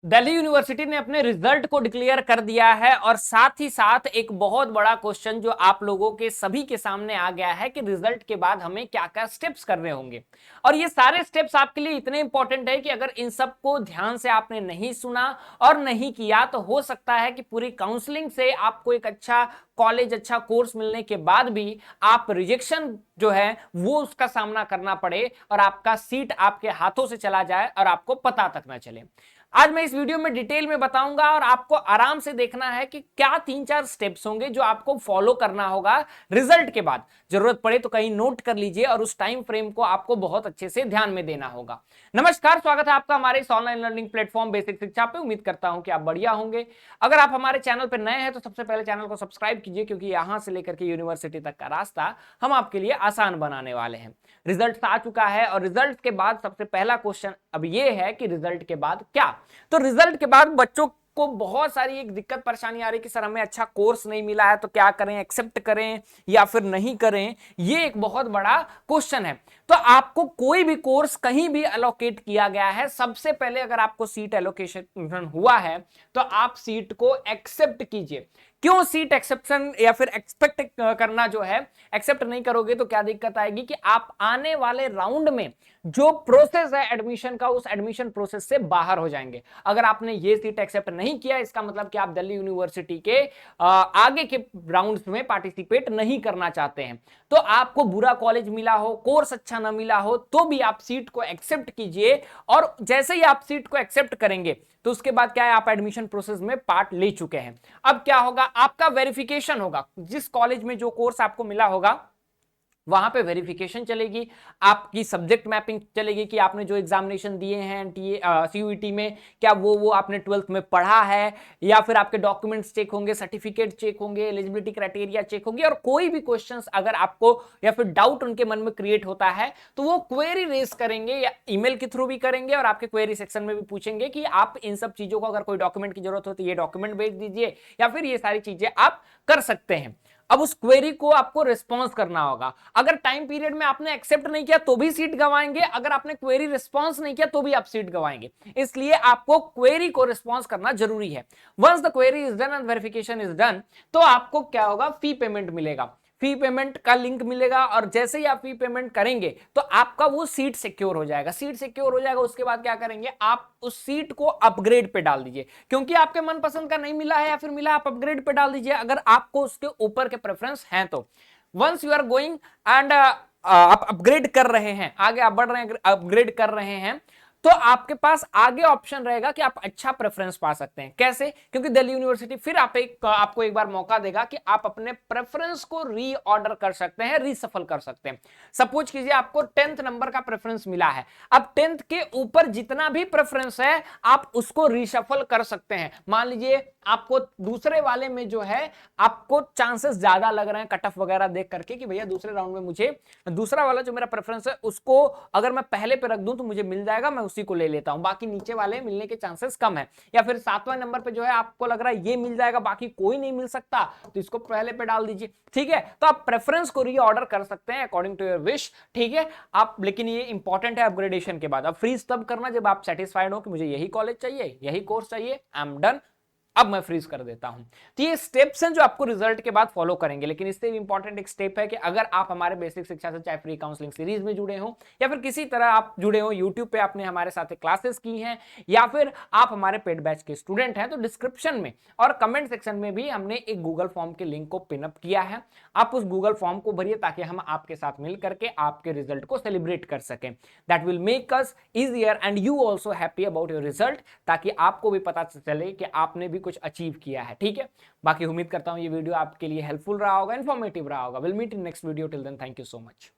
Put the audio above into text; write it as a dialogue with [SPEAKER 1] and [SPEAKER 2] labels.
[SPEAKER 1] Delhi university ने अपने result को डिक्लेयर कर दिया है और साथ ही साथ एक बहुत बड़ा क्वेश्चन जो आप लोगों के सभी के सामने आ गया है कि रिजल्ट के बाद हमें क्या क्या स्टेप्स करने होंगे। और ये सारे स्टेप्स आपके लिए इतने इंपॉर्टेंट है कि अगर इन सबको ध्यान से आपने नहीं सुना और नहीं किया तो हो सकता है कि पूरी काउंसलिंग से आपको एक अच्छा कॉलेज, अच्छा कोर्स मिलने के बाद भी आप रिजेक्शन जो है वो उसका सामना करना पड़े और आपका सीट आपके हाथों से चला जाए और आपको पता तक ना चले। आज मैं इस वीडियो में डिटेल में बताऊंगा और आपको आराम से देखना है कि क्या 3-4 स्टेप्स होंगे जो आपको फॉलो करना होगा रिजल्ट के बाद। जरूरत पड़े तो कहीं नोट कर लीजिए और उस टाइम फ्रेम को आपको बहुत अच्छे से ध्यान में देना होगा। नमस्कार, स्वागत है आपका हमारे इस ऑनलाइन लर्निंग प्लेटफॉर्म बेसिक शिक्षा पे। उम्मीद करता हूं कि आप बढ़िया होंगे। अगर आप हमारे चैनल पर नए हैं तो सबसे पहले चैनल को सब्सक्राइब कीजिए, क्योंकि यहां से लेकर के यूनिवर्सिटी तक का रास्ता हम आपके लिए आसान बनाने वाले हैं। रिजल्ट आ चुका है और रिजल्ट के बाद सबसे पहला क्वेश्चन अब ये है कि रिजल्ट के बाद क्या। तो रिजल्ट के बाद बच्चों को बहुत सारी एक दिक्कत परेशानी आ रही कि सर हमें अच्छा कोर्स नहीं मिला है तो क्या करें, एक्सेप्ट करें या फिर नहीं करें। ये एक बहुत बड़ा क्वेश्चन है। तो आपको कोई भी कोर्स कहीं भी एलोकेट किया गया है, सबसे पहले अगर आपको सीट एलोकेशन हुआ है तो आप सीट को एक्सेप्ट कीजिए। क्यों सीट एक्सेप्शन या फिर एक्सपेक्ट करना जो है, एक्सेप्ट नहीं करोगे तो क्या दिक्कत आएगी कि आप आने वाले राउंड में जो प्रोसेस है एडमिशन का, उस एडमिशन प्रोसेस से बाहर हो जाएंगे। अगर आपने ये सीट एक्सेप्ट नहीं किया, इसका मतलब कि आप दिल्ली यूनिवर्सिटी के आगे के राउंड्स में पार्टिसिपेट नहीं करना चाहते हैं। तो आपको बुरा कॉलेज मिला हो, कोर्स अच्छा ना मिला हो, तो भी आप सीट को एक्सेप्ट कीजिए। और जैसे ही आप सीट को एक्सेप्ट करेंगे तो उसके बाद क्या है, आप एडमिशन प्रोसेस में पार्ट ले चुके हैं। अब क्या होगा, आपका वेरिफिकेशन होगा। जिस कॉलेज में जो कोर्स आपको मिला होगा वहां पे वेरिफिकेशन चलेगी, आपकी सब्जेक्ट मैपिंग चलेगी कि आपने जो एग्जामिनेशन दिए हैं सीयूईटी में, क्या वो आपने 12th में पढ़ा है, या फिर आपके डॉक्यूमेंट्स चेक होंगे, सर्टिफिकेट चेक होंगे, एलिजिबिलिटी क्राइटेरिया चेक होंगे। और कोई भी क्वेश्चंस अगर आपको या फिर डाउट उनके मन में क्रिएट होता है तो वो क्वेरी रेज करेंगे या ईमेल के थ्रू भी करेंगे और आपके क्वेरी सेक्शन में भी पूछेंगे कि आप इन सब चीजों को, अगर कोई डॉक्यूमेंट की जरूरत हो तो ये डॉक्यूमेंट भेज दीजिए, या फिर ये सारी चीजें आप कर सकते हैं। अब उस क्वेरी को आपको रिस्पॉन्स करना होगा। अगर टाइम पीरियड में आपने एक्सेप्ट नहीं किया तो भी सीट गवाएंगे, अगर आपने क्वेरी रिस्पॉन्स नहीं किया तो भी आप सीट गवाएंगे। इसलिए आपको क्वेरी को रिस्पॉन्स करना जरूरी है। Once the query is done and verification is done, तो आपको क्या होगा, फी पेमेंट मिलेगा। फी पेमेंट का लिंक मिलेगा और जैसे ही आप फी पेमेंट करेंगे तो आपका वो सीट सिक्योर हो जाएगा। सीट सिक्योर हो जाएगा, उसके बाद क्या करेंगे, आप उस सीट को अपग्रेड पे डाल दीजिए। क्योंकि आपके मनपसंद का नहीं मिला है या फिर मिला, आप अपग्रेड पे डाल दीजिए अगर आपको उसके ऊपर के प्रेफरेंस हैं तो। Once you are going and आप अपग्रेड कर रहे हैं, आगे आप बढ़ रहे हैं, अपग्रेड कर रहे हैं, तो आपके पास आगे ऑप्शन रहेगा कि आप अच्छा प्रेफरेंस पा सकते हैं। कैसे? क्योंकि दिल्ली यूनिवर्सिटी फिर आपको एक बार मौका देगा कि आप अपने प्रेफरेंस को रीऑर्डर कर सकते हैं, रीसफल कर सकते हैं। सपोज कीजिए आपको 10th नंबर का प्रेफरेंस मिला है, अब 10th के ऊपर जितना भी प्रेफरेंस है आप उसको रीशफल कर सकते हैं। मान लीजिए आपको दूसरे वाले में जो है आपको चांसेस ज्यादा लग रहे हैं कट ऑफ वगैरह देख करके कि भैया दूसरे राउंड में मुझे दूसरा वाला जो मेरा प्रेफरेंस है उसको अगर मैं पहले पे रख दूं तो मुझे मिल जाएगा, मैं उसी को ले लेता हूं, बाकी नीचे वाले मिलने के चांसेस कम है। या फिर 7वें नंबर पे जो है आपको लग रहा है ये मिल जाएगा, बाकी कोई नहीं मिल सकता, तो इसको पहले पे डाल दीजिए। ठीक है, तो आप प्रेफरेंस को रीऑर्डर कर सकते हैं अकॉर्डिंग टू योर विश। ठीक है आप, लेकिन ये इंपॉर्टेंट है अपग्रेडेशन के बाद। अब फ्रीज तब करना जब आप सेटिस्फाइड हो कि मुझे यही कॉलेज चाहिए, यही कोर्स चाहिए, आई एम डन, अब मैं फ्रीज कर देता हूं। तो ये स्टेप्स हैं जो आपको रिजल्ट के बाद फॉलो करेंगे। लेकिन इससे भी इंपॉर्टेंट एक स्टेप है कि अगर आप हमारे बेसिक शिक्षा से चाहे फ्री काउंसलिंग सीरीज में जुड़े हो या फिर किसी तरह आप जुड़े हो, यूट्यूब पे आपने हमारे साथ क्लासेस की हैं या फिर आप हमारे पेड बैच के स्टूडेंट हैं, तो डिस्क्रिप्शन में और कमेंट सेक्शन में भी हमने एक गूगल फॉर्म के लिंक को पिनअप किया है। आप उस गूगल फॉर्म को भरिए ताकि हम आपके साथ मिल करके आपके रिजल्ट को सेलिब्रेट कर सकें। That will make us easier and you also happy about your result, ताकि आपको भी पता चले कि आपने भी कुछ अचीव किया है। ठीक है, बाकी उम्मीद करता हूं ये वीडियो आपके लिए हेल्पफुल रहा होगा, इंफॉर्मेटिव रहा होगा। Will meet in next video, till then thank you so much.